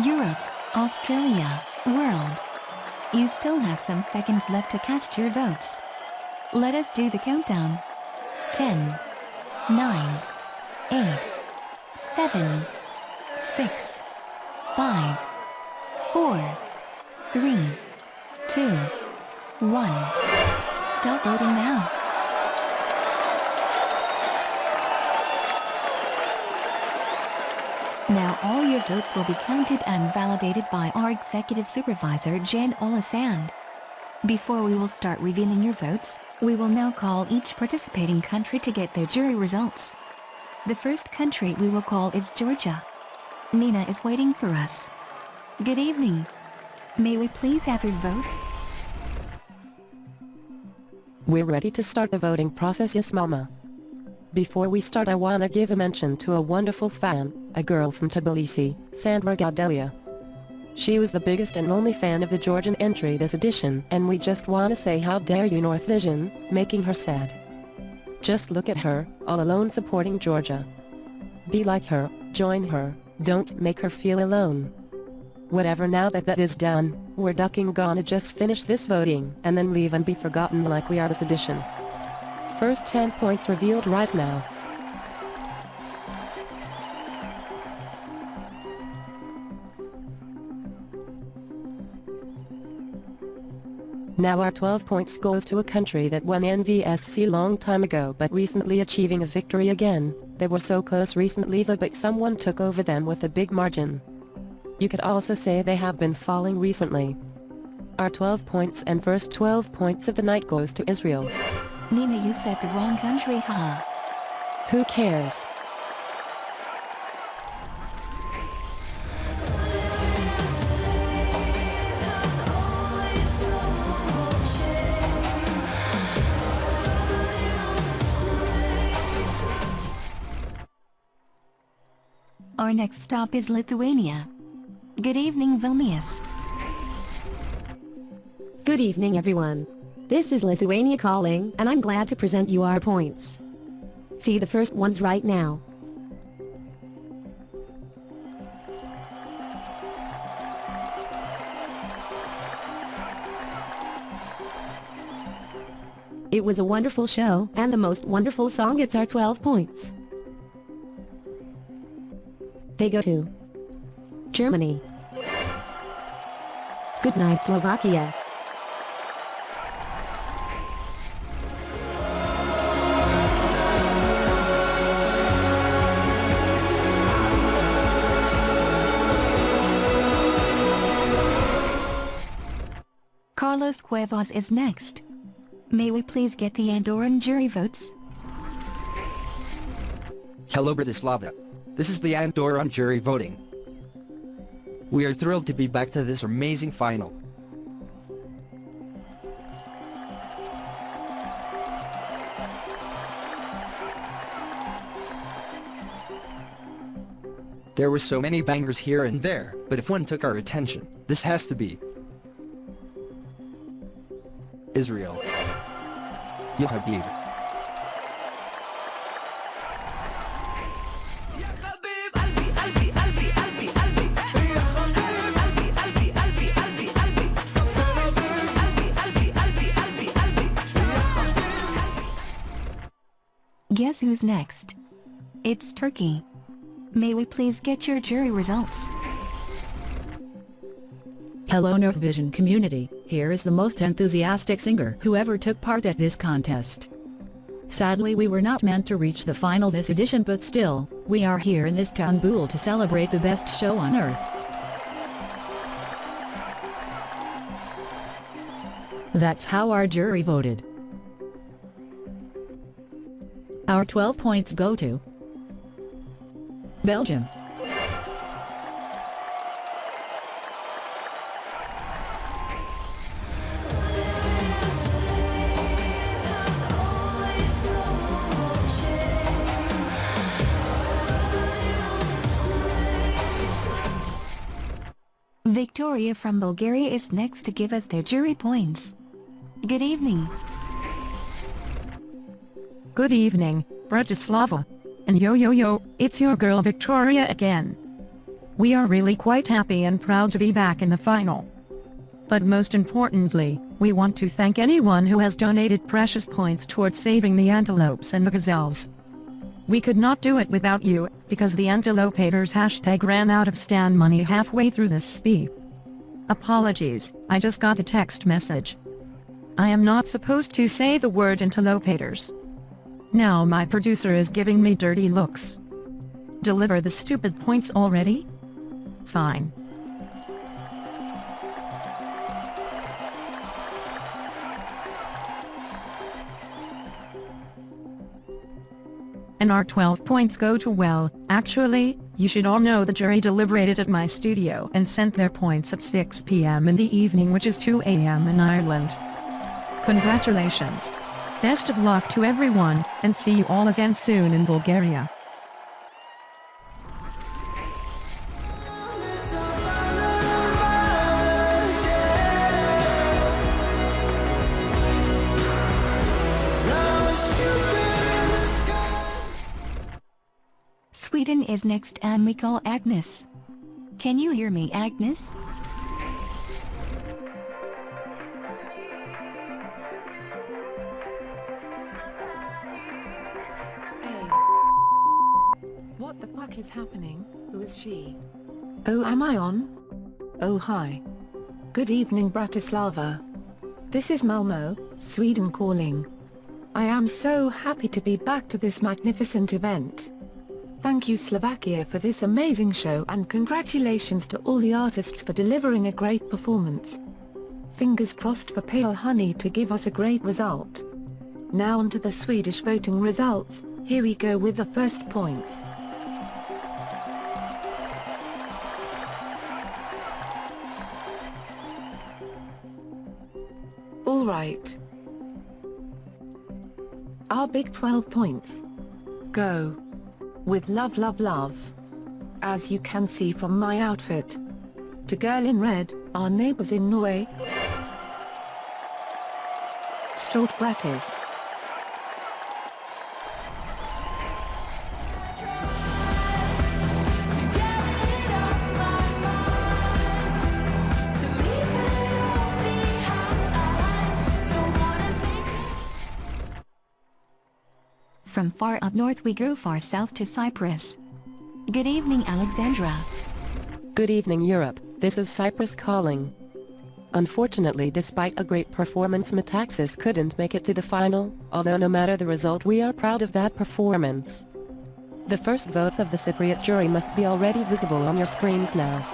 Europe, Australia, world. You still have some seconds left to cast your votes. Let us do the countdown. 10, 9, 8, 7, 6, 5, 4, 3, 2, 1. Stop voting now. Now all your votes will be counted and validated by our Executive Supervisor Jan Olasand. Before we will start revealing your votes, we will now call each participating country to get their jury results. The first country we will call is Georgia. Nina is waiting for us. Good evening. May we please have your votes? We're ready to start the voting process, yes mama. Before we start, I wanna give a mention to a wonderful fan, a girl from Tbilisi, Sandra Gadelia. She was the biggest and only fan of the Georgian entry this edition, and we just wanna say how dare you North Vision, making her sad. Just look at her, all alone supporting Georgia. Be like her, join her, don't make her feel alone. Whatever, now that is done, we're gonna just finish this voting and then leave and be forgotten like we are this edition. First 10 points revealed right now. Now our 12 points goes to a country that won NVSC long time ago but recently achieving a victory again. They were so close recently but someone took over them with a big margin. You could also say they have been falling recently. Our 12 points and first 12 points of the night goes to Israel. Nina, you said the wrong country, haha. Who cares? Our next stop is Lithuania. Good evening, Vilnius. Good evening, everyone. This is Lithuania calling, and I'm glad to present you our points. See the first ones right now. It was a wonderful show, and the most wonderful song gets our 12 points. They go to Germany. Good night, Slovakia. Carlos Cuevas is next. May we please get the Andorran jury votes? Hello Bratislava. This is the Andorran jury voting. We are thrilled to be back to this amazing final. There were so many bangers here and there, but if one took our attention, this has to be Israel. Ya Habib. Guess who's next? It's Turkey. May we please get your jury results? Hello North Vision community, here is the most enthusiastic singer who ever took part at this contest. Sadly we were not meant to reach the final this edition, but still, we are here in Istanbul to celebrate the best show on earth. That's how our jury voted. Our 12 points go to Belgium. Victoria from Bulgaria is next to give us their jury points. Good evening. Good evening, Bratislava. And yo, it's your girl Victoria again. We are really quite happy and proud to be back in the final. But most importantly, we want to thank anyone who has donated precious points towards saving the antelopes and the gazelles. We could not do it without you, because the antelopators hashtag ran out of stand money halfway through this speech. Apologies, I just got a text message. I am not supposed to say the word antelopators. Now my producer is giving me dirty looks. Deliver the stupid points already? Fine. And our 12 points go to well, actually, you should all know the jury deliberated at my studio and sent their points at 6 p.m. in the evening, which is 2 a.m. in Ireland. Congratulations. Best of luck to everyone, and see you all again soon in Bulgaria. Sweden is next and we call Agnes. Can you hear me, Agnes? Hey. What the fuck is happening? Who is she? Oh, am I on? Oh, hi. Good evening, Bratislava. This is Malmo, Sweden calling. I am so happy to be back to this magnificent event. Thank you, Slovakia, for this amazing show, and congratulations to all the artists for delivering a great performance. Fingers crossed for Pale Honey to give us a great result. Now on to the Swedish voting results. Here we go with the first points. Alright. Our big 12 points go with Love Love Love. As you can see from my outfit. To Girl in Red, Our Neighbors in Norway. Stort Gratis. From far up north we go far south to Cyprus. Good evening, Alexandra. Good evening, Europe. This is Cyprus calling. Unfortunately, despite a great performance, Metaxas couldn't make it to the final, although no matter the result we are proud of that performance. The first votes of the Cypriot jury must be already visible on your screens now.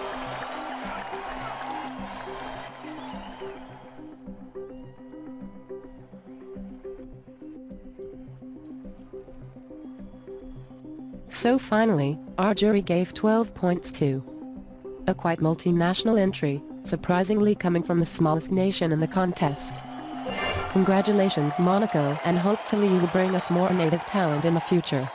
So finally, our jury gave 12 points to a quite multinational entry, surprisingly coming from the smallest nation in the contest. Congratulations, Monaco, and hopefully you will bring us more native talent in the future.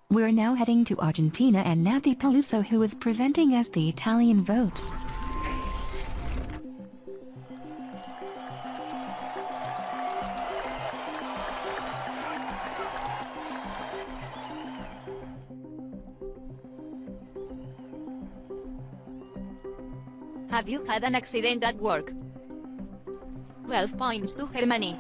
We're now heading to Argentina and Nathy Peluso, who is presenting us the Italian votes. Have you had an accident at work? 12 points to Germany.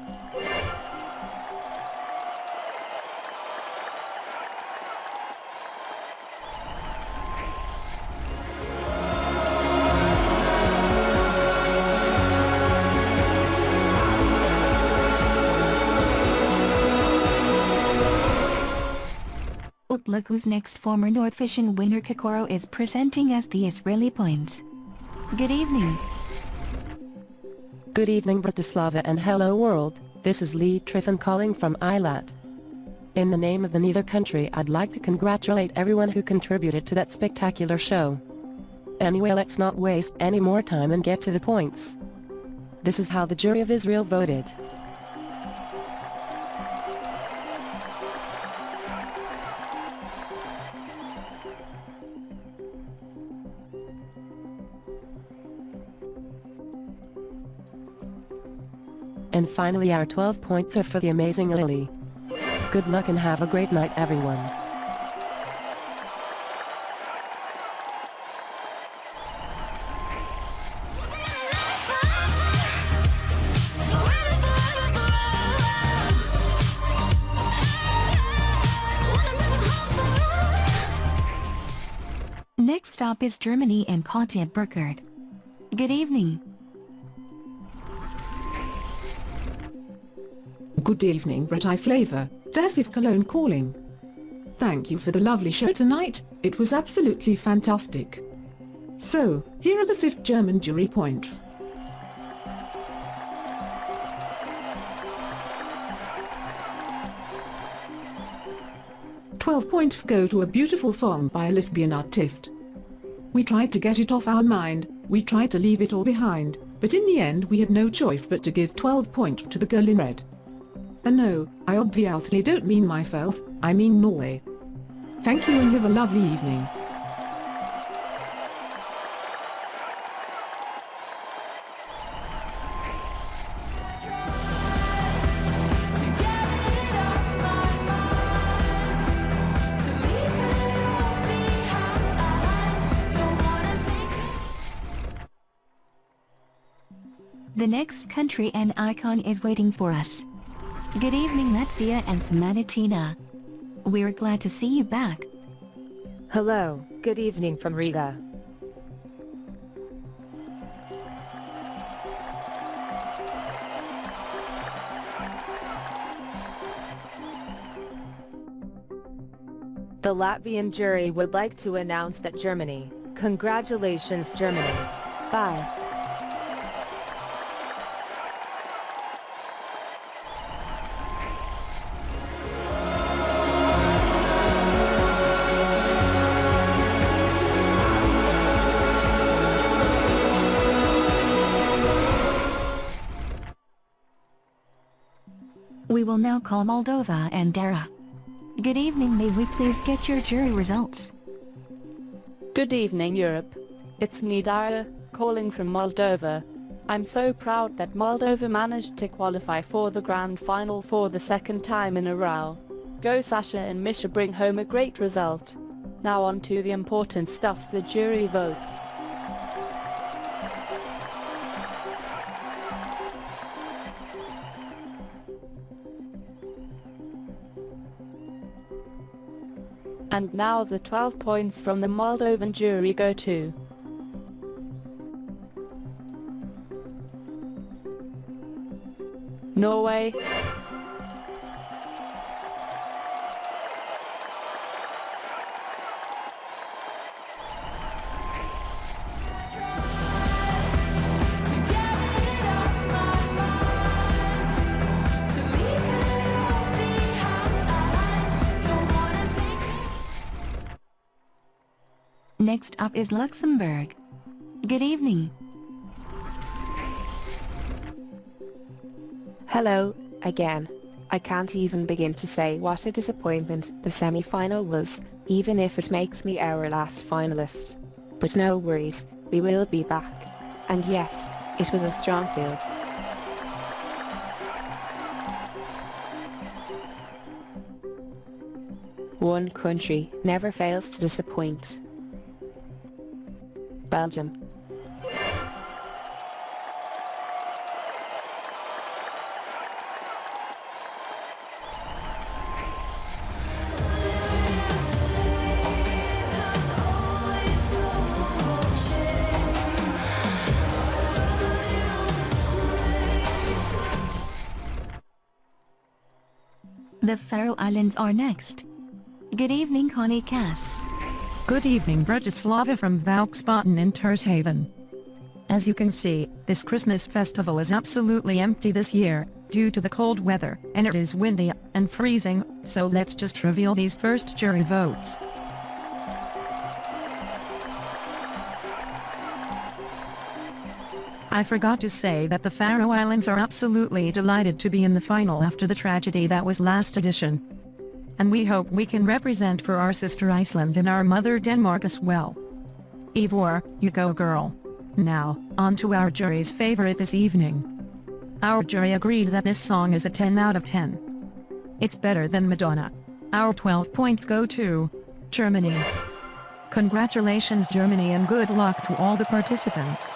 Look who's next. Former North Vision winner Kokoro is presenting us the Israeli points. Good evening. Good evening, Bratislava, and hello world. This is Lee Triffin calling from Eilat. In the name of the Nether country, I'd like to congratulate everyone who contributed to that spectacular show. Anyway, let's not waste any more time and get to the points. This is how the jury of Israel voted. And finally our 12 points are for the amazing Lily. Good luck and have a great night everyone. Next stop is Germany and Katja Burkhardt. Good evening. Good evening, Brett Flavor, David Cologne calling. Thank you for the lovely show tonight, it was absolutely fantastic. So, here are the 5th German jury points. £12 points go to a beautiful song by a lesbian artist. We tried to get it off our mind, we tried to leave it all behind, but in the end we had no choice but to give 12 points to the girl in red. And no, I obviously don't mean myself, I mean Norway. Thank you and have a lovely evening. The next country and icon is waiting for us. Good evening Latvia and Samanitina. We're glad to see you back. Hello, good evening from Riga. The Latvian jury would like to announce that Germany. Congratulations Germany. Bye. We will now call Moldova and Dara. Good evening, may we please get your jury results? Good evening Europe. It's me Dara, calling from Moldova. I'm so proud that Moldova managed to qualify for the grand final for the 2nd time in a row. Go Sasha and Misha bring home a great result. Now on to the important stuff, the jury votes. And now the 12 points from the Moldovan jury go to Norway, Next up is Luxembourg. Good evening. Hello, again. I can't even begin to say what a disappointment the semi-final was, even if it makes me our last finalist. But no worries, we will be back. And yes, it was a strong field. One country never fails to disappoint. Belgium. The Faroe Islands are next. Good evening, Connie Cass. Good evening, Bratislava from Vauxbotten in Tershaven. As you can see, this Christmas festival is absolutely empty this year, due to the cold weather, and it is windy and freezing, so let's just reveal these first jury votes. I forgot to say that the Faroe Islands are absolutely delighted to be in the final after the tragedy that was last edition. And we hope we can represent for our sister Iceland and our mother Denmark as well. Ivor, you go girl. Now, on to our jury's favorite this evening. Our jury agreed that this song is a 10 out of 10. It's better than Madonna. Our 12 points go to Germany. Congratulations Germany and good luck to all the participants.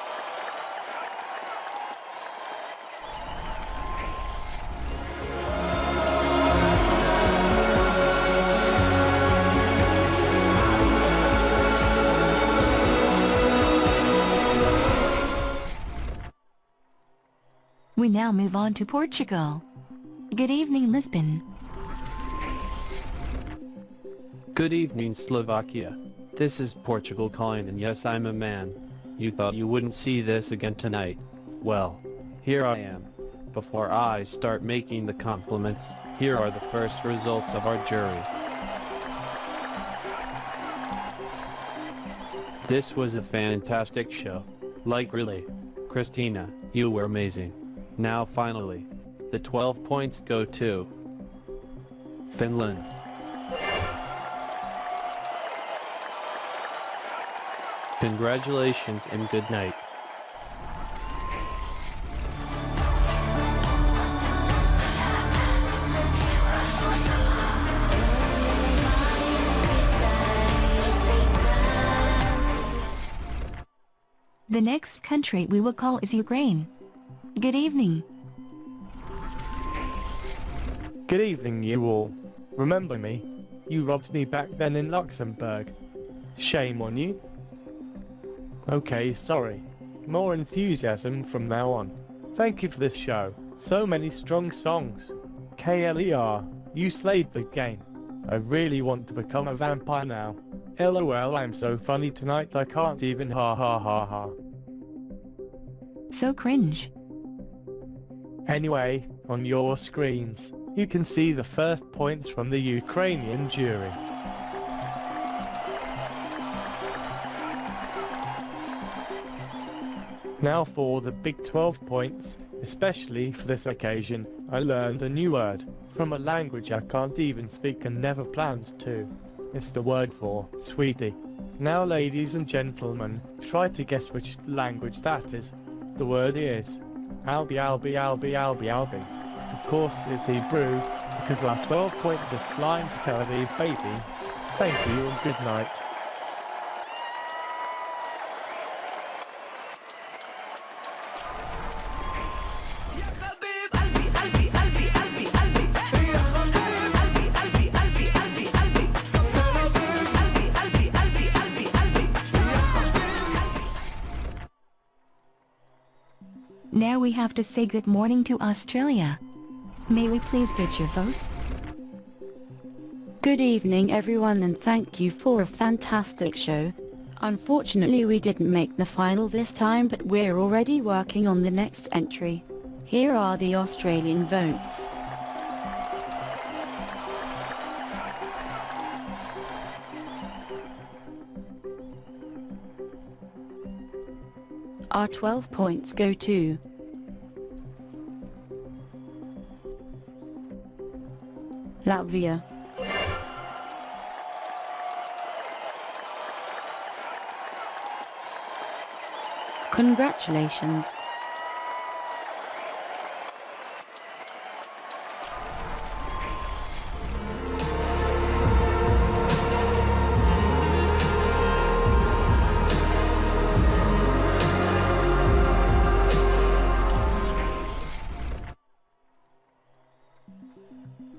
We now move on to Portugal. Good evening, Lisbon. Good evening, Slovakia. This is Portugal calling, and yes, I'm a man. You thought you wouldn't see this again tonight. Well, here I am. Before I start making the compliments, here are the first results of our jury. This was a fantastic show. Like really. Christina, you were amazing. Now finally, the 12 points go to Finland. Congratulations and good night. The next country we will call is Ukraine. Good evening. Good evening, you all. Remember me? You robbed me back then in Luxembourg. Shame on you. Okay, sorry. More enthusiasm from now on. Thank you for this show. So many strong songs. KLER, you slayed the game. I really want to become a vampire now. LOL, I'm so funny tonight I can't even ha ha ha ha. So cringe. Anyway, on your screens, you can see the first points from the Ukrainian jury. Now for the big 12 points, especially for this occasion, I learned a new word, from a language I can't even speak and never planned to. It's the word for sweetie. Now ladies and gentlemen, try to guess which language that is. The word is Albi. Of course it's Hebrew, because our 12 points are flying to Tel Aviv, baby. Thank you and good night. Now we have to say good morning to Australia. May we please get your votes? Good evening everyone and thank you for a fantastic show. Unfortunately we didn't make the final this time, but we're already working on the next entry. Here are the Australian votes. Our 12 points go to Latvia. Congratulations.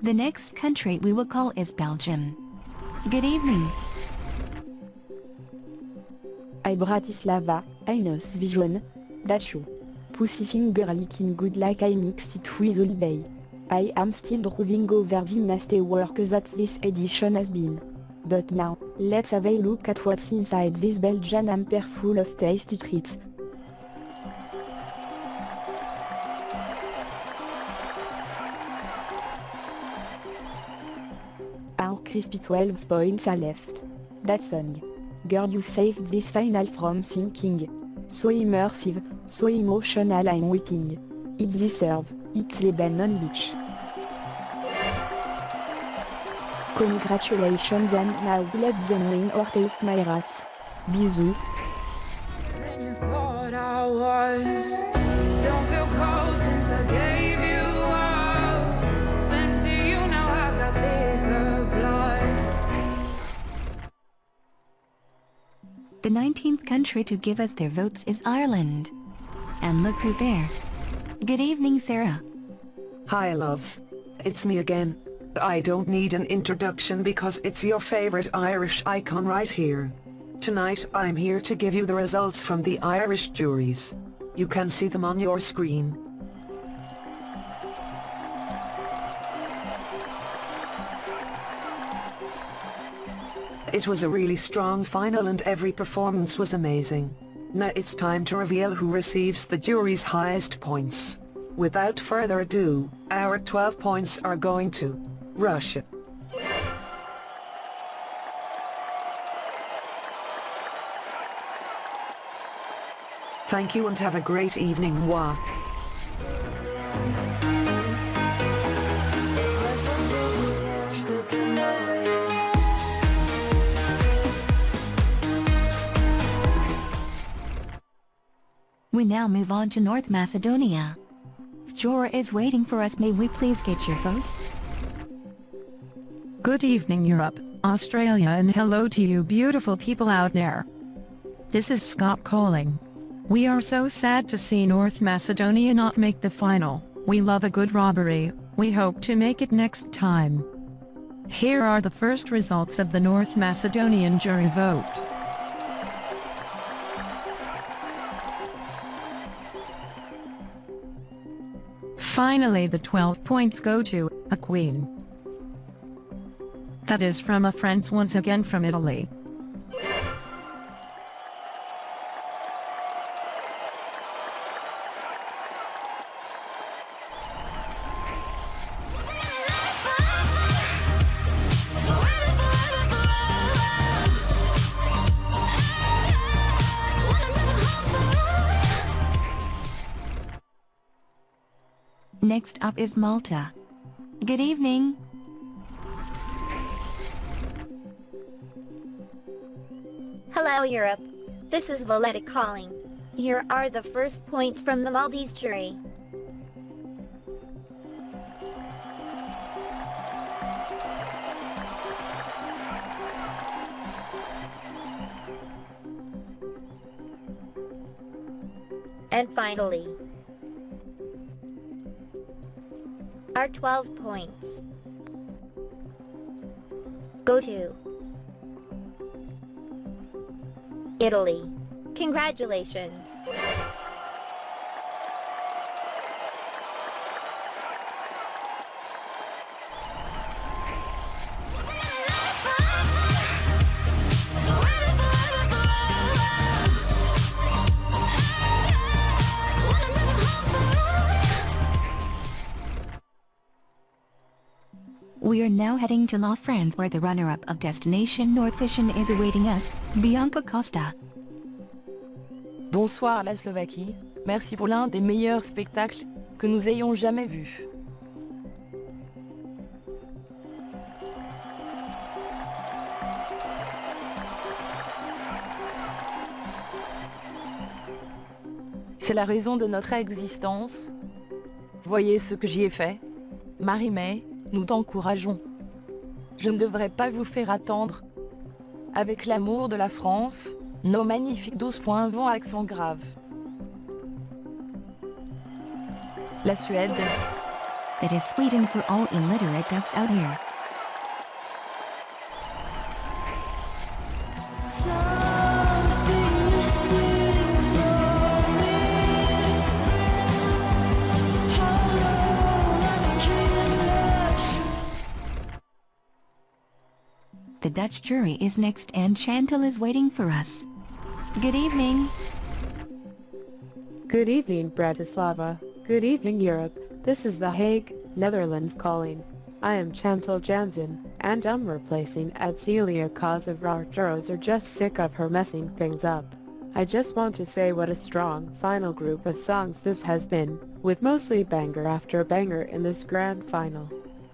The next country we will call is Belgium. Good evening. I Bratislava, I knows vision, that's you. Pussyfinger looking good like I mixed it with holiday. I am still drooling over the nasty work that this edition has been. But now, let's have a look at what's inside this Belgian hamper full of tasty treats. Our crispy 12 points are left. That song. Girl, you saved this final from sinking. So immersive, so emotional, I'm weeping. It's deserve, it's Lebanon Beach. Congratulations, and now let them win or taste my wrath. Bisous. Than you thought I was. Don't feel cold since I gave The 19th country to give us their votes is Ireland. And look who's there. Good evening, Sarah. Hi loves. It's me again. I don't need an introduction because it's your favorite Irish icon right here. Tonight I'm here to give you the results from the Irish juries. You can see them on your screen. It was a really strong final and every performance was amazing. Now it's time to reveal who receives the jury's highest points. Without further ado, our 12 points are going to Russia. Thank you and have a great evening, Mwah. We now move on to North Macedonia. Jora is waiting for us. May we please get your votes? Good evening, Europe, Australia, and hello to you beautiful people out there. This is Scott calling. We are so sad to see North Macedonia not make the final. We love a good robbery. We hope to make it next time. Here are the first results of the North Macedonian jury vote. Finally, the 12 points go to a queen. That is from a friend once again from Italy. Next up is Malta. Good evening. Hello, Europe. This is Valletta calling. Here are the first points from the Maltese jury. And finally, our 12 points go to Italy. Congratulations. We are now heading to La France where the runner-up of Destination North Vision is awaiting us, Bianca Costa. Bonsoir la Slovaquie, merci pour l'un des meilleurs spectacles que nous ayons jamais vus. C'est la raison de notre existence. Voyez ce que j'y ai fait. Marie-May, nous t'encourageons. Je ne devrais pas vous faire attendre. Avec l'amour de la France, nos magnifiques 12 points vont à accent grave. La Suède. That is Sweden for all illiterate ducks out here. The Dutch jury is next and Chantal is waiting for us. Good evening. Good evening, Bratislava. Good evening, Europe. This is The Hague, Netherlands calling. I am Chantal Jansen, and I'm replacing Celia cause of our jurors are just sick of her messing things up. I just want to say what a strong final group of songs this has been, with mostly banger after banger in this grand final.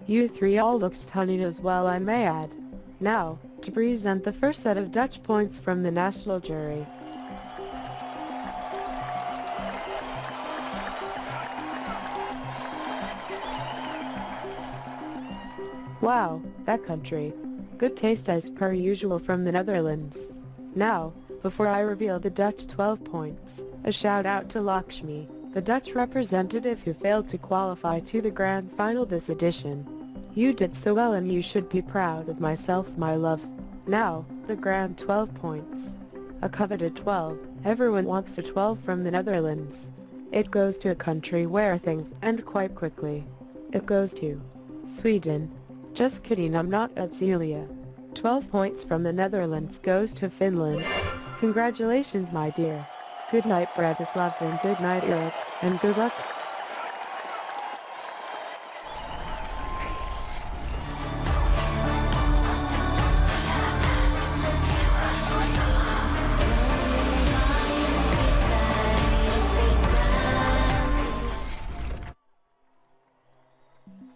You three all look stunning as well, I may add. Now, to present the first set of Dutch points from the national jury. Wow, that country. Good taste as per usual from the Netherlands. Now, Before I reveal the Dutch 12 points, a shout out to Lakshmi, the Dutch representative who failed to qualify to the grand final this edition. You did so well and you should be proud of myself, my love. Now, the grand 12 points. A coveted 12, everyone wants a 12 from the Netherlands. It goes to a country where things end quite quickly. It goes to Sweden. Just kidding, I'm not at Celia. 12 points from the Netherlands goes to Finland. Congratulations, my dear. Good night, Bratislava, and good night, Europe, and good luck.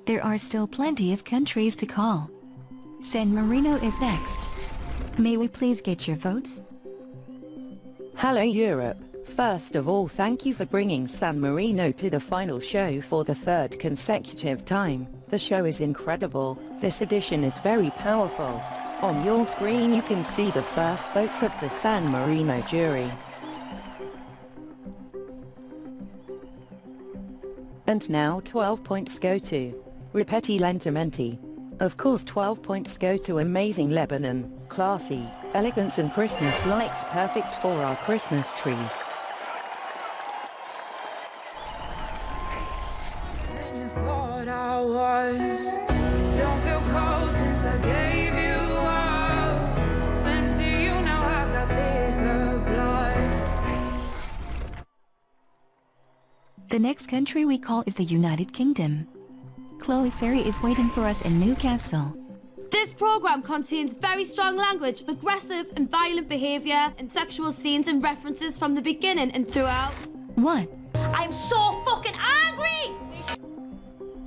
There are still plenty of countries to call. San Marino is next. May we please get your votes? Hello Europe. First of all, thank you for bringing San Marino to the final show for the third consecutive time. The show is incredible. This edition is very powerful. On your screen you can see the first votes of the San Marino jury. And now 12 points go to Ripeti Lentimenti. Of course 12 points go to Amazing Lebanon, classy, elegance and Christmas lights, perfect for our Christmas trees. Than you thought I was. Don't feel cold since I gave you up. Thanks to you now I've got thicker blood. The next country we call is the United Kingdom. Chloe Ferry is waiting for us in Newcastle. This program contains very strong language, aggressive and violent behavior, and sexual scenes and references from the beginning and throughout. What? I'm so fucking angry!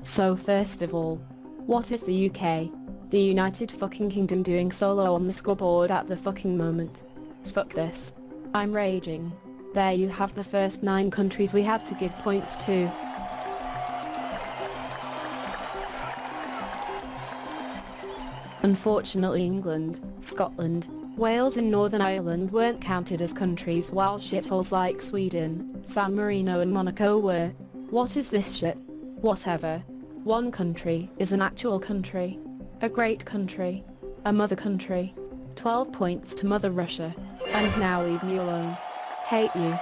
So first of all, what is the UK, the United fucking Kingdom, doing solo on the scoreboard at the fucking moment? Fuck this. I'm raging. There you have the first 9 countries we had to give points to. Unfortunately England, Scotland, Wales and Northern Ireland weren't counted as countries, while shitholes like Sweden, San Marino and Monaco were. What is this shit? Whatever. One country is an actual country. A great country. A mother country. 12 points to Mother Russia. And now leave me alone. Hate you.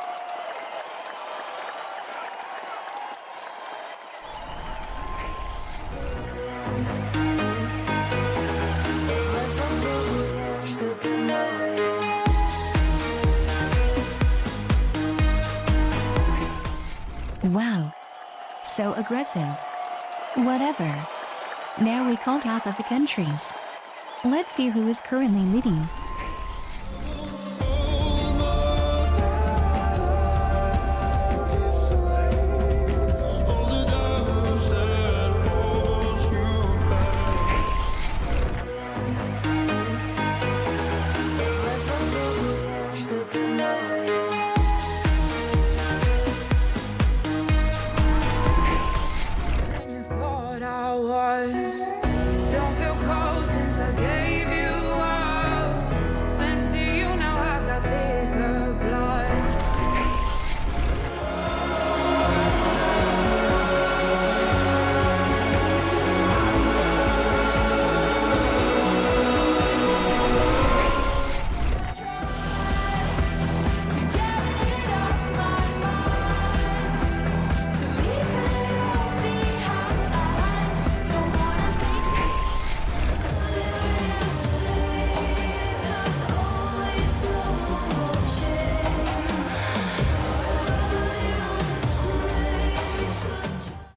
Wow. So aggressive. Whatever. Now we called half of the countries. Let's see who is currently leading.